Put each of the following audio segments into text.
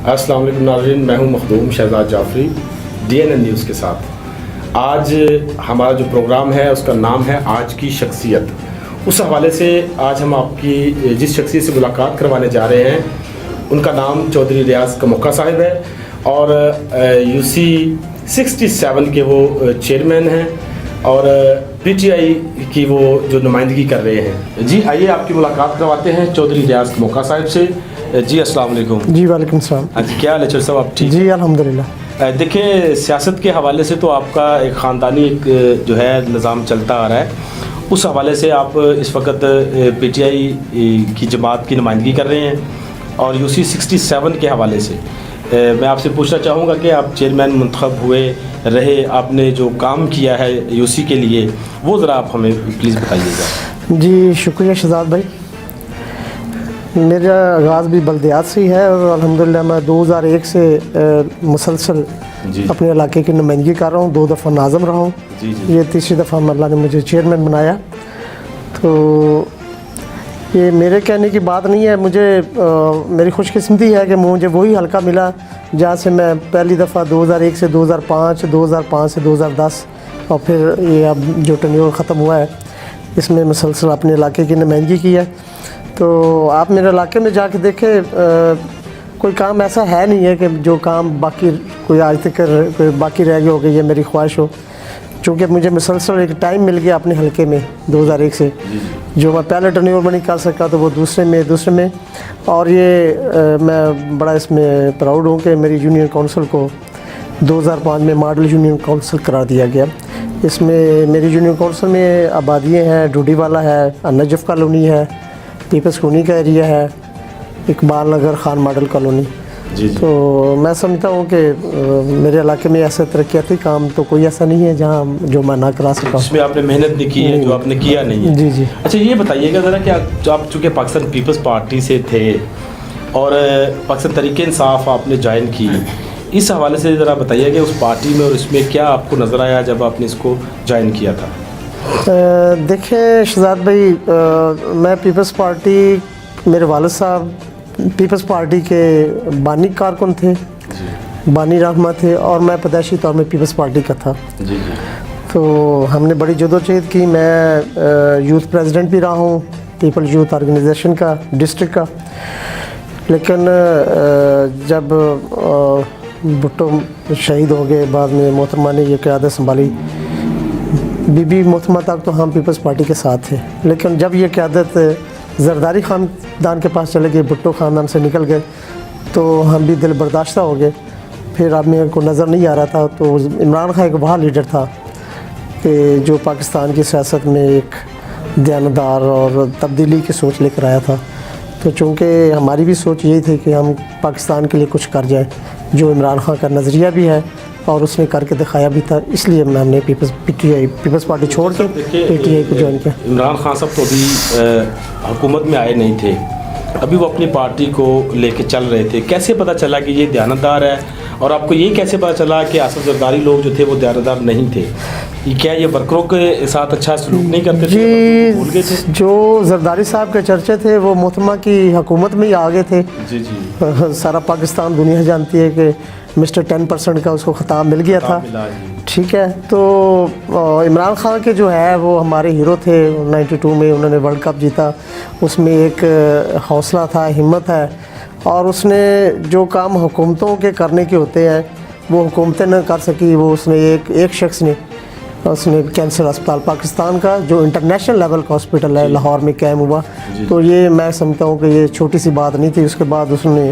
السلام علیکم ناظرین، میں ہوں مخدوم شہزاد جعفری DNN نیوز کے ساتھ۔ آج ہمارا جو پروگرام ہے اس کا نام ہے آج کی شخصیت۔ اس حوالے سے آج ہم آپ کی جس شخصیت سے ملاقات کروانے جا رہے ہیں ان کا نام چودھری ریاض کموکھا صاحب ہے اور UC 67 کے وہ چیئرمین ہیں اور PTI کی وہ جو نمائندگی کر رہے ہیں۔ جی آئیے آپ کی ملاقات کرواتے ہیں چودھری ریاض کموکھا صاحب سے۔ جی السلام علیکم۔ جی وعلیکم السلام۔ جی کیا حال ہے چودھری صاحب، آپ ٹھیک؟ جی الحمدللہ۔ دیکھیں سیاست کے حوالے سے تو آپ کا ایک خاندانی جو ہے نظام چلتا آ رہا ہے، اس حوالے سے آپ اس وقت PTI کی جماعت کی نمائندگی کر رہے ہیں اور UC 67 کے حوالے سے میں آپ سے پوچھنا چاہوں گا کہ آپ چیئرمین منتخب ہوئے رہے، آپ نے جو کام کیا ہے UC کے لیے وہ ذرا آپ ہمیں پلیز بتائیے گا۔ جی شکریہ شہزاد بھائی۔ میرا آغاز بھی بلدیات سے ہی ہے اور الحمدللہ میں 2001 سے مسلسل اپنے علاقے کی نمائندگی کر رہا ہوں، 2 دفعہ ناظم رہا ہوں۔ یہ تیسری دفعہ اللہ نے مجھے چیئرمین بنایا۔ تو یہ میرے کہنے کی بات نہیں ہے، مجھے میری خوش قسمتی ہے کہ مجھے وہی حلقہ ملا جہاں سے میں پہلی دفعہ 2001 سے 2005، 2005 سے 2010 اور پھر یہ اب جو ٹینیور ختم ہوا ہے اس میں مسلسل اپنے علاقے کی نمائندگی کی ہے۔ تو آپ میرے علاقے میں جا کے دیکھیں، کوئی کام ایسا ہے نہیں ہے کہ جو کام باقی کوئی آج تک کوئی باقی رہ گیا ہو کہ یہ میری خواہش ہو، چونکہ مجھے مسلسل ایک ٹائم مل گیا اپنے حلقے میں 2001 سے، جو میں پہلے ٹرنیور میں نہیں کر سکا تو وہ دوسرے میں اور یہ میں بڑا اس میں پراؤڈ ہوں کہ میری یونین کونسل کو 2005 میں ماڈل یونین کونسل قرار دیا گیا۔ اس میں میری یونین کونسل میں آبادیاں ہیں، ڈوڈی والا ہے، نجف کالونی ہے، پیپلز کالونی کا ایریا ہے، اقبال نگر خان ماڈل کالونی۔ تو میں سمجھتا ہوں کہ میرے علاقے میں ایسا ترقیاتی کام تو کوئی ایسا نہیں ہے جہاں جو میں نہ کرا سکا، اس میں آپ نے محنت نہیں کی ہے، جو آپ نے کیا نہیں ہے۔ جی۔ اچھا یہ بتائیے گا ذرا کہ آپ چونکہ پاکستان پیپلز پارٹی سے تھے اور پاکستان تحریک انصاف آپ نے جوائن کی، اس حوالے سے ذرا بتائیے کہ اس پارٹی میں اور اس میں کیا آپ کو نظر آیا جب آپ نے اس کو جوائن کیا تھا؟ دیکھیں شہزاد بھائی، میں پیپلز پارٹی، میرے والد صاحب پیپلز پارٹی کے بانی کارکن تھے، بانی رہنما تھے اور میں پیدائشی طور میں پیپلز پارٹی کا تھا۔ تو ہم نے بڑی جدوجہد کی، میں یوتھ پریزیڈنٹ بھی رہا ہوں پیپل یوتھ آرگنائزیشن کا ڈسٹرکٹ کا، لیکن جب بھٹو شہید ہو گئے، بعد میں محترمہ نے یہ قیادت سنبھالی، بی بی محترمہ تک تو ہم پیپلز پارٹی کے ساتھ تھے، لیکن جب یہ قیادت زرداری خاندان کے پاس چلے گئے، بھٹو خاندان سے نکل گئے، تو ہم بھی دل برداشتہ ہو گئے۔ پھر اب میرے کو نظر نہیں آ رہا تھا، تو عمران خان ایک وہاں لیڈر تھا کہ جو پاکستان کی سیاست میں ایک دیانتدار اور تبدیلی کی سوچ لے کر آیا تھا۔ تو چونکہ ہماری بھی سوچ یہی تھی کہ ہم پاکستان کے لیے کچھ کر جائیں، جو عمران خان کا نظریہ بھی ہے اور اس نے کر کے دکھایا بھی تھا، اس لیے ہم نے پیپلز پارٹی چھوڑ کے PTI کو جوائن کیا۔ عمران خان صاحب تو ابھی حکومت میں آئے نہیں تھے، ابھی وہ اپنی پارٹی کو لے کے چل رہے تھے، کیسے پتہ چلا کہ یہ دیانتدار ہے اور آپ کو یہ کیسے پتہ چلا کہ آصف زرداری لوگ جو تھے وہ دیانتدار نہیں تھے؟ کیا یہ ورکروں کے ساتھ اچھا سلوک نہیں کرتے تھے؟ جی، جو زرداری صاحب کے چرچے تھے وہ محترمہ کی حکومت میں ہی آگے تھے۔ سارا پاکستان دنیا جانتی ہے کہ مسٹر 10% کا اس کو خطاب مل گیا تھا، ٹھیک ہے۔ تو عمران خان کے جو ہے وہ ہمارے ہیرو تھے، 92 میں انہوں نے ورلڈ کپ جیتا، اس میں ایک حوصلہ تھا، ہمت ہے، اور اس نے جو کام حکومتوں کے کرنے کے ہوتے ہیں وہ حکومتیں نہ کر سکی، وہ اس نے ایک شخص نے کینسر اسپتال پاکستان کا جو انٹرنیشنل لیول کا ہاسپٹل ہے لاہور میں قائم ہوا۔ تو یہ میں سمجھتا ہوں کہ یہ چھوٹی سی بات نہیں تھی۔ اس کے بعد اس نے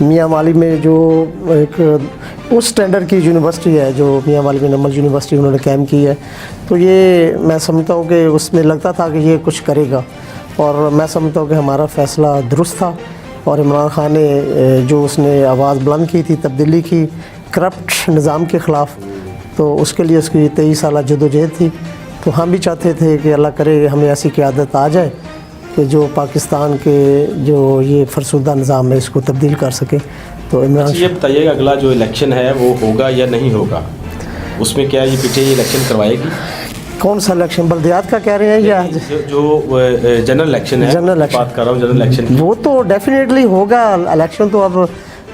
میاں والی میں جو ایک اس اسٹینڈرڈ کی یونیورسٹی ہے جو میاں والی میں نمبر یونیورسٹی انہوں نے قائم کی ہے، تو یہ میں سمجھتا ہوں کہ اس میں لگتا تھا کہ یہ کچھ کرے گا، اور میں سمجھتا ہوں کہ ہمارا فیصلہ درست تھا۔ اور عمران خان نے جو اس نے آواز بلند کی تھی تبدیلی کی، کرپٹ نظام کے خلاف، تو اس کے لیے اس کی 23 سالہ جدوجہد تھی۔ تو ہم بھی چاہتے تھے کہ اللہ کرے ہمیں ایسی قیادت آ جائے کہ جو پاکستان کے جو یہ فرسودہ نظام ہے اس کو تبدیل کر سکے۔ تو عمران یہ بتائیے گا اگلا جو الیکشن ہے وہ ہوگا یا نہیں ہوگا، اس میں کیا یہ PTI الیکشن کروائے گی؟ کون سا الیکشن؟ بلدیات کا کہہ رہے ہیں یا جو جنرل الیکشن ہے؟ جنرل الیکشن بات کر رہا ہوں جنرل الیکشن کی۔ وہ تو ڈیفینیٹلی ہوگا الیکشن، تو اب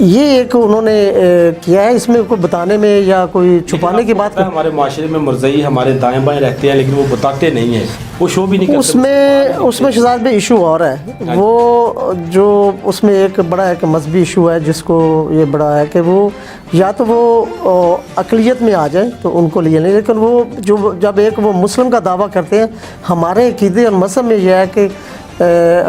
یہ ایک انہوں نے کیا ہے، اس میں کوئی بتانے میں یا کوئی چھپانے کی بات ہمارے معاشرے میں مرزئی ہمارے دائیں بائیں رہتے ہیں لیکن وہ بتاتے نہیں ہیں، وہ شو بھی نہیں کرتے. اس میں شہزاد بھائی ایشو اور ہے، وہ جو اس میں ایک بڑا ایک مذہبی ایشو ہے جس کو یہ بڑا ہے کہ وہ یا تو وہ اقلیت میں آ جائے تو ان کو لیے نہیں، لیکن وہ جو جب ایک وہ مسلم کا دعویٰ کرتے ہیں، ہمارے عقیدے اور مذہب میں یہ ہے کہ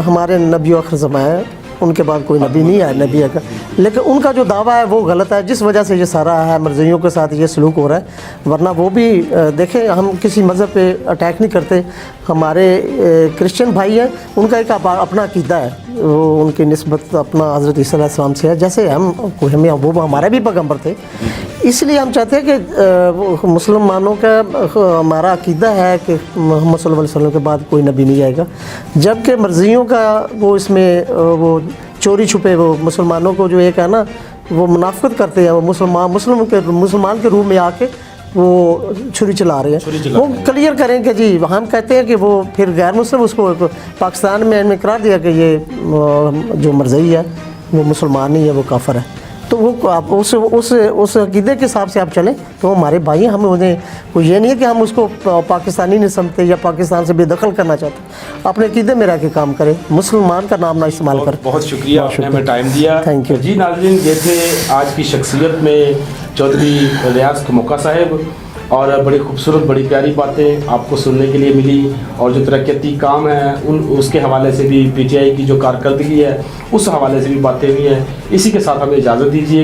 ہمارے نبی آخر زماں ہے، ان کے بعد کوئی نبی نہیں آیا نبی کا، لیکن ان کا جو دعویٰ ہے وہ غلط ہے، جس وجہ سے یہ سارا ہے مرزائیوں کے ساتھ یہ سلوک ہو رہا ہے. ورنہ وہ بھی دیکھیں، ہم کسی مذہب پہ اٹیک نہیں کرتے، ہمارے کرسچن بھائی ہیں، ان کا ایک اپنا عقیدہ ہے، وہ ان کی نسبت اپنا حضرت عیسیٰ علیہ السلام سے ہے، جیسے وہ ہمارے بھی پیغمبر تھے. اس لیے ہم چاہتے ہیں کہ مسلمانوں کا ہمارا عقیدہ ہے کہ محمد صلی اللہ علیہ وسلم کے بعد کوئی نبی نہیں آئے گا، جبکہ مرزائیوں کا وہ اس میں وہ چوری چھپے وہ مسلمانوں کو جو ایک ہے نا وہ منافقت کرتے ہیں، وہ مسلمان کے روح میں آ کے وہ چھری چلا رہے ہیں. وہ کلیئر کریں کہ جی ہم کہتے ہیں کہ وہ پھر غیر مسلم اس کو پاکستان میں قرار دیا کہ یہ جو مرزائی ہے وہ مسلمان نہیں ہے، وہ کافر ہے. تو وہ آپ اس عقیدے کے حساب سے آپ چلیں تو ہمارے بھائی ہیں، ہمیں انہیں کوئی یہ نہیں ہے کہ ہم اس کو پاکستانی نہیں سمجھتے یا پاکستان سے بے دخل کرنا چاہتے، اپنے عقیدے میں رہ کے کام کریں، مسلمان کا نام نہ استعمال کریں. بہت شکریہ، آپ نے ہمیں ٹائم دیا. Thank you. جی ناظرین، یہ تھے آج کی شخصیت میں چودھری ریاض کموکا صاحب، اور بڑی خوبصورت بڑی پیاری باتیں آپ کو سننے کے لیے ملی، اور جو ترقیاتی کام ہیں اس کے حوالے سے بھی، پی ٹی آئی کی جو کارکردگی ہے اس حوالے سے بھی باتیں ہوئی ہیں. اسی کے ساتھ ہمیں اجازت دیجیے.